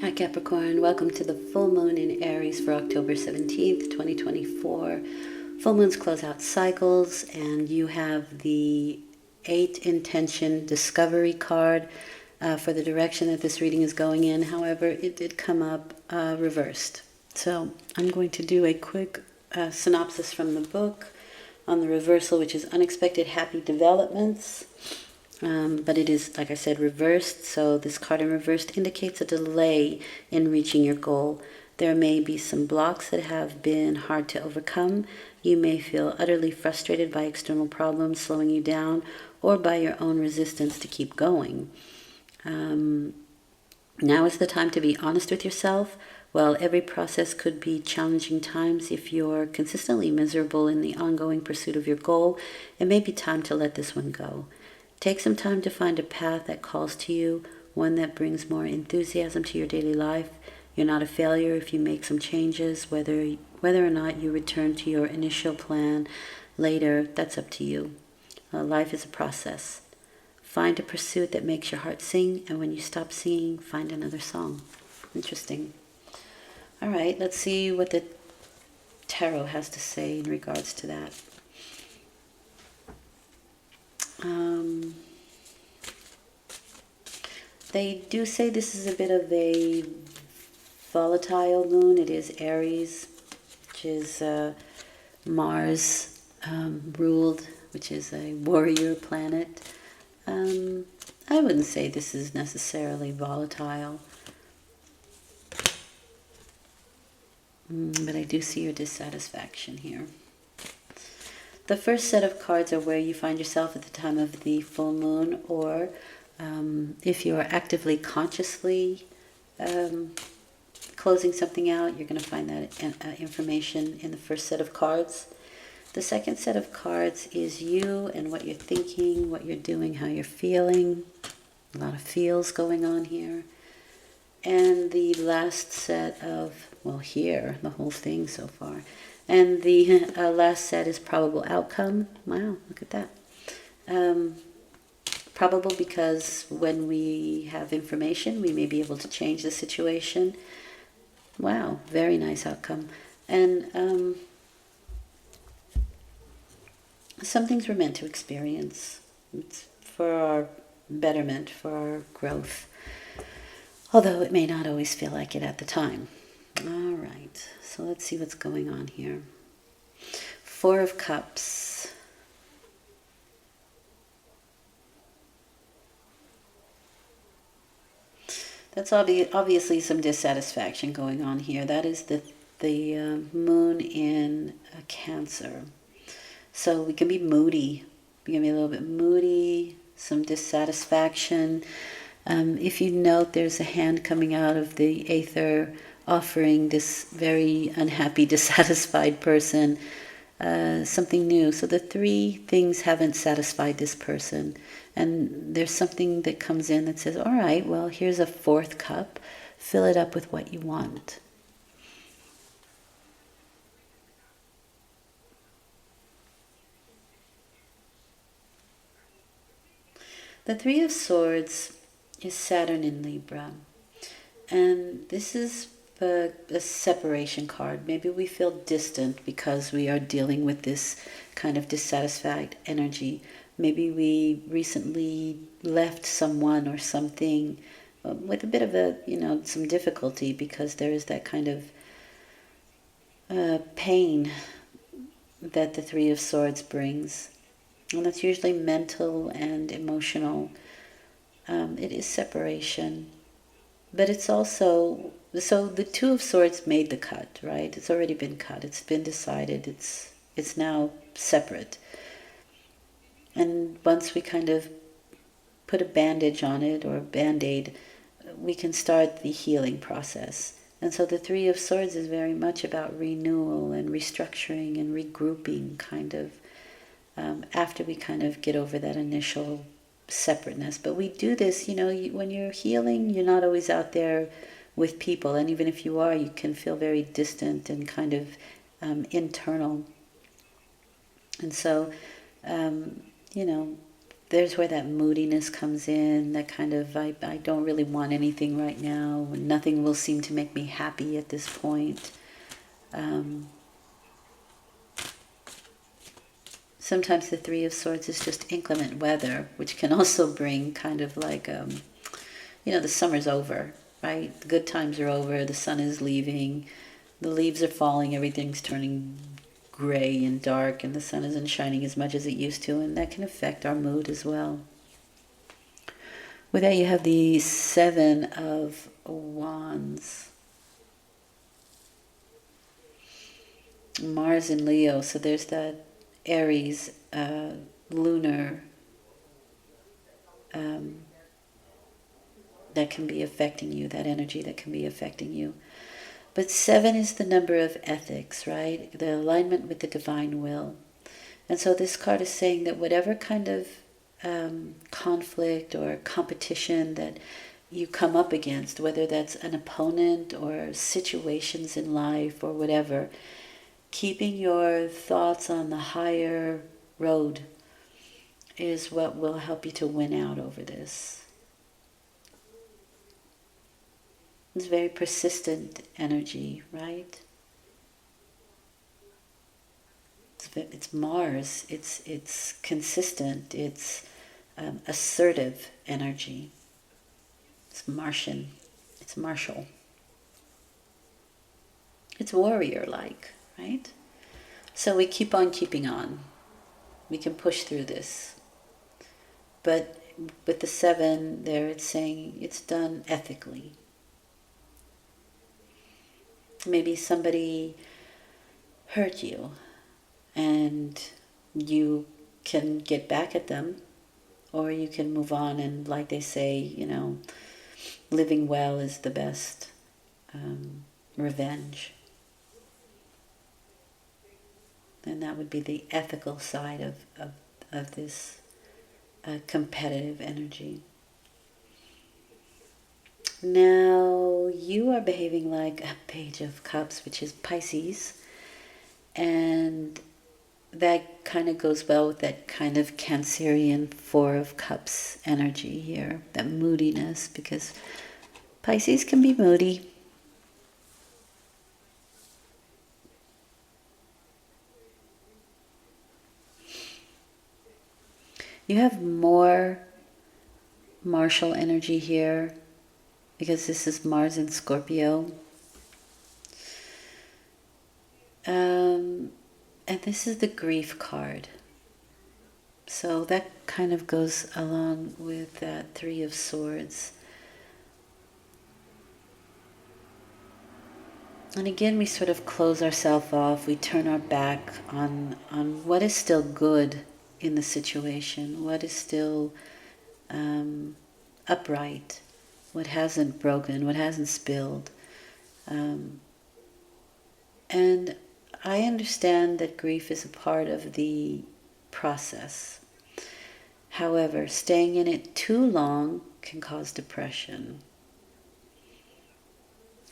Hi Capricorn, welcome to the full moon in Aries for October 17th, 2024. Full moons close out cycles, and you have the 8 intention discovery card for the direction that this reading is going in. However, it did come up reversed. So I'm going to do a quick synopsis from the book on the reversal, which is unexpected happy developments. But it is, like I said, reversed. So this card in reversed indicates a delay in reaching your goal. There may be some blocks that have been hard to overcome. You may feel utterly frustrated by external problems slowing you down, or by your own resistance to keep going. Now is the time to be honest with yourself. While every process could be challenging times, if you're consistently miserable in the ongoing pursuit of your goal, it may be time to let this one go. Take some time to find a path that calls to you, one that brings more enthusiasm to your daily life. You're not a failure if you make some changes. Whether or not you return to your initial plan later, that's up to you. Life is a process. Find a pursuit that makes your heart sing, and when you stop singing, find another song. Interesting. All right, let's see what the tarot has to say in regards to that. They do say this is a bit of a volatile moon. It is Aries, which is Mars ruled, which is a warrior planet. I wouldn't say this is necessarily volatile, but I do see your dissatisfaction here. The first set of cards are where you find yourself at the time of the full moon, or if you are actively, consciously closing something out, you're going to find that information in the first set of cards. The second set of cards is you and what you're thinking, what you're doing, how you're feeling. A lot of feels going on here. And the last set of, well, here, the whole thing so far. And the last set is probable outcome. Wow, look at that. Probable because when we have information, we may be able to change the situation. Wow, very nice outcome. And some things we're meant to experience. It's for our betterment, for our growth. Although it may not always feel like it at the time. All right, so let's see what's going on here. 4 of Cups. That's obviously some dissatisfaction going on here. That is the moon in Cancer. So we can be moody. We can be a little bit moody, some dissatisfaction. If you note, there's a hand coming out of the aether offering this very unhappy, dissatisfied person something new. So the 3 things haven't satisfied this person. And there's something that comes in that says, all right, well, here's a 4th cup. Fill it up with what you want. The 3 of Swords is Saturn in Libra. And this is a separation card. Maybe we feel distant because we are dealing with this kind of dissatisfied energy. Maybe we recently left someone or something with a bit of some difficulty, because there is that kind of pain that the 3 of Swords brings. And that's usually mental and emotional. It is separation. But it's also, so the 2 of Swords made the cut, right? It's already been cut. It's been decided. It's now separate. And once we kind of put a bandage on it, or a band-aid, we can start the healing process. And so the 3 of Swords is very much about renewal and restructuring and regrouping, kind of, after we kind of get over that initial separateness. But we do this, when you're healing, you're not always out there with people. And even if you are, you can feel very distant and kind of internal. And so, there's where that moodiness comes in, that kind of, I don't really want anything right now. Nothing will seem to make me happy at this point. Sometimes the Three of Swords is just inclement weather, which can also bring kind of like, the summer's over, right? The good times are over, the sun is leaving, the leaves are falling, everything's turning gray and dark, and the sun isn't shining as much as it used to, and that can affect our mood as well. With that, you have the Seven of Wands. Mars in Leo, so there's that Aries, lunar, that can be affecting you, that energy that can be affecting you. But 7 is the number of ethics, right? The alignment with the divine will. And so this card is saying that whatever kind of conflict or competition that you come up against, whether that's an opponent or situations in life or whatever, keeping your thoughts on the higher road is what will help you to win out over this. It's very persistent energy, right? It's Mars. It's consistent. It's assertive energy. It's Martian. It's martial. It's warrior-like, right? So we keep on keeping on. We can push through this. But with the 7 there, it's saying it's done ethically. Maybe somebody hurt you and you can get back at them, or you can move on, and like they say, living well is the best revenge. And that would be the ethical side of this competitive energy. Now, you are behaving like a Page of Cups, which is Pisces, and that kind of goes well with that kind of Cancerian Four of Cups energy here, that moodiness, because Pisces can be moody. You have more martial energy here, because this is Mars in Scorpio. And this is the grief card. So that kind of goes along with that Three of Swords. And again, we sort of close ourselves off. We turn our back on what is still good in the situation, what is still upright, what hasn't broken, what hasn't spilled. And I understand that grief is a part of the process. However, staying in it too long can cause depression.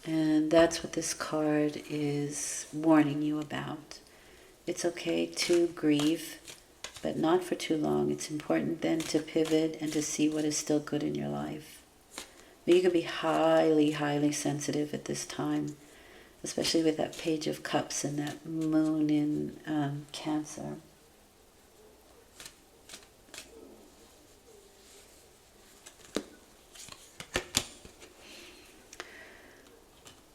And that's what this card is warning you about. It's okay to grieve, but not for too long. It's important then to pivot and to see what is still good in your life. But you can be highly, highly sensitive at this time, especially with that Page of Cups and that moon in Cancer.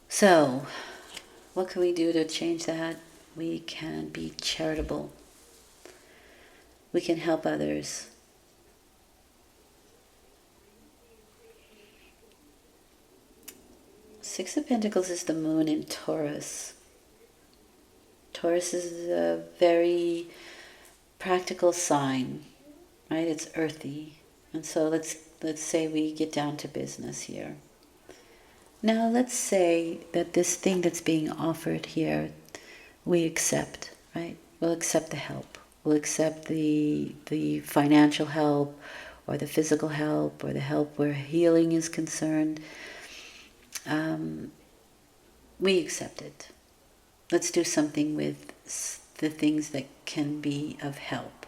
So, what can we do to change that? We can be charitable. We can help others. Six of Pentacles is the moon in Taurus. Taurus is a very practical sign, right? It's earthy. And so let's say we get down to business here. Now let's say that this thing that's being offered here, we accept, right? We'll accept the help. We'll accept the financial help, or the physical help, or the help where healing is concerned. We accept it. Let's do something with the things that can be of help.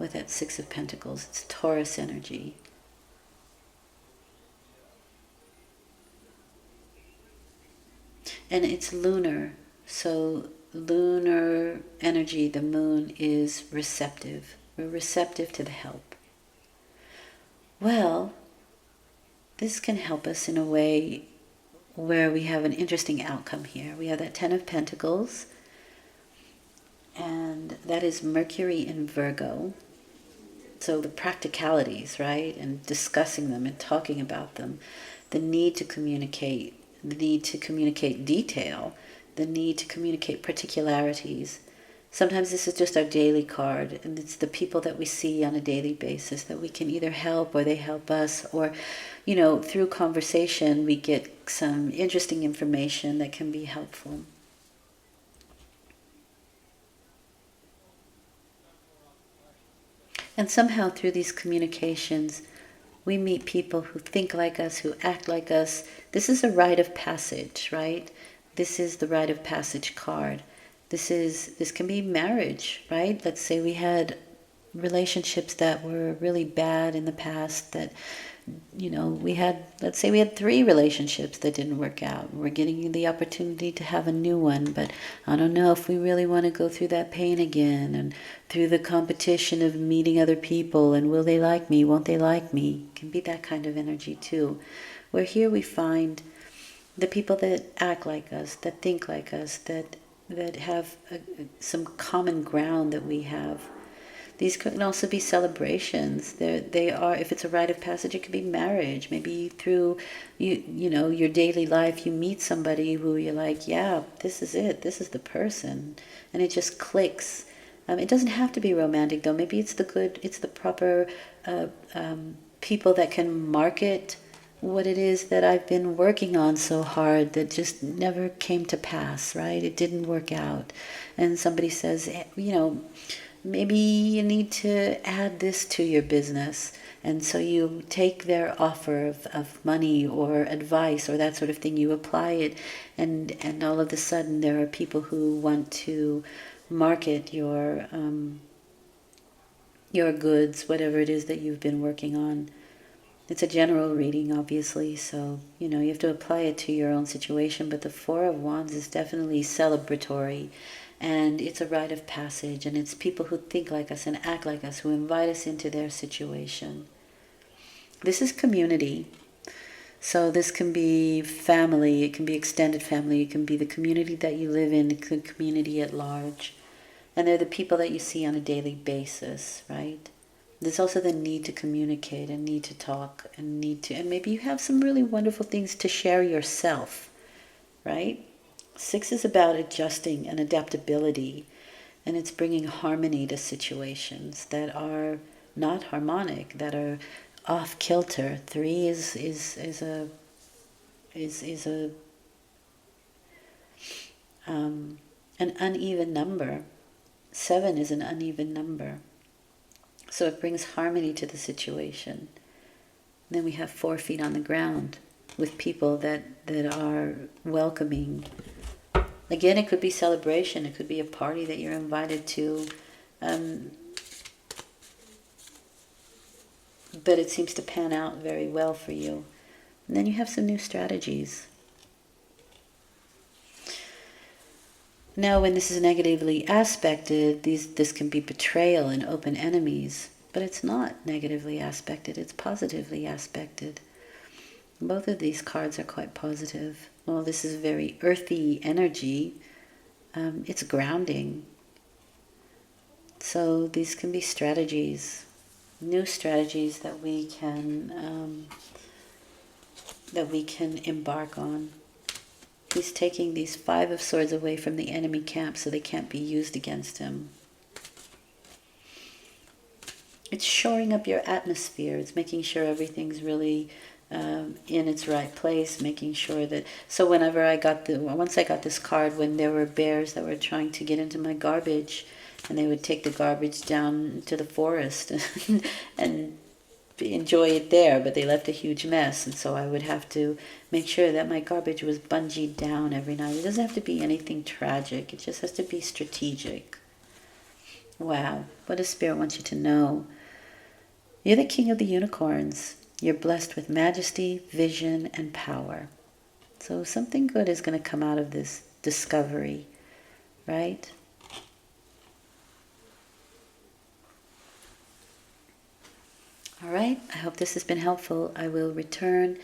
with that Six of Pentacles. It's Taurus energy. And it's lunar. So lunar energy, the moon, is receptive. We're receptive to the help. Well, this can help us in a way where we have an interesting outcome here. We have that Ten of Pentacles, and that is Mercury in Virgo. So the practicalities, right? And discussing them and talking about them. The need to communicate detail, the need to communicate particularities. Sometimes this is just our daily card, and it's the people that we see on a daily basis that we can either help or they help us, or, through conversation we get some interesting information that can be helpful. And somehow through these communications, we meet people who think like us, who act like us. This is a rite of passage, right? This is the rite of passage card. This can be marriage, right? Let's say we had relationships that were really bad in the past, that let's say we had 3 relationships that didn't work out. We're getting the opportunity to have a new one, but I don't know if we really want to go through that pain again, and through the competition of meeting other people, and will they like me, won't they like me? It can be that kind of energy too. Where here we find the people that act like us, that think like us, that have some common ground that we have. These can also be celebrations. They are, if it's a rite of passage, it could be marriage. Maybe through your daily life, you meet somebody who you're like, yeah, this is it. This is the person, and it just clicks. It doesn't have to be romantic, though. Maybe it's the proper people that can market what it is that I've been working on so hard that just never came to pass. Right? It didn't work out, and somebody says, maybe you need to add this to your business. And so you take their offer of money or advice or that sort of thing, you apply it, and all of a sudden there are people who want to market your goods, whatever it is that you've been working on. It's a general reading, obviously, so you have to apply it to your own situation, but the Four of Wands is definitely celebratory. And it's a rite of passage, and it's people who think like us and act like us, who invite us into their situation. This is community. So this can be family, it can be extended family, it can be the community that you live in, the community at large. And they're the people that you see on a daily basis, right? There's also the need to communicate and need to talk and maybe you have some really wonderful things to share yourself, right? 6 is about adjusting and adaptability, and it's bringing harmony to situations that are not harmonic, that are off kilter. 3 is an uneven number. 7 is an uneven number, so it brings harmony to the situation. And then we have 4 feet on the ground with people that are welcoming. Again, it could be celebration. It could be a party that you're invited to. But it seems to pan out very well for you. And then you have some new strategies. Now, when this is negatively aspected, this can be betrayal and open enemies. But it's not negatively aspected. It's positively aspected. Both of these cards are quite positive. Well, this is very earthy energy. It's grounding. So these can be strategies, new strategies that we can embark on. He's taking these 5 of Swords away from the enemy camp so they can't be used against him. It's shoring up your atmosphere. It's making sure everything's really in its right place, making sure that... So once I got this card, when there were bears that were trying to get into my garbage, and they would take the garbage down to the forest and enjoy it there, but they left a huge mess, and so I would have to make sure that my garbage was bungeed down every night. It doesn't have to be anything tragic. It just has to be strategic. Wow, what does Spirit want you to know? You're the king of the unicorns. You're blessed with majesty, vision, and power. So something good is going to come out of this discovery, right? All right, I hope this has been helpful. I will return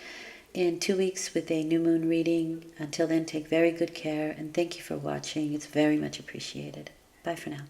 in 2 weeks with a new moon reading. Until then, take very good care and thank you for watching. It's very much appreciated. Bye for now.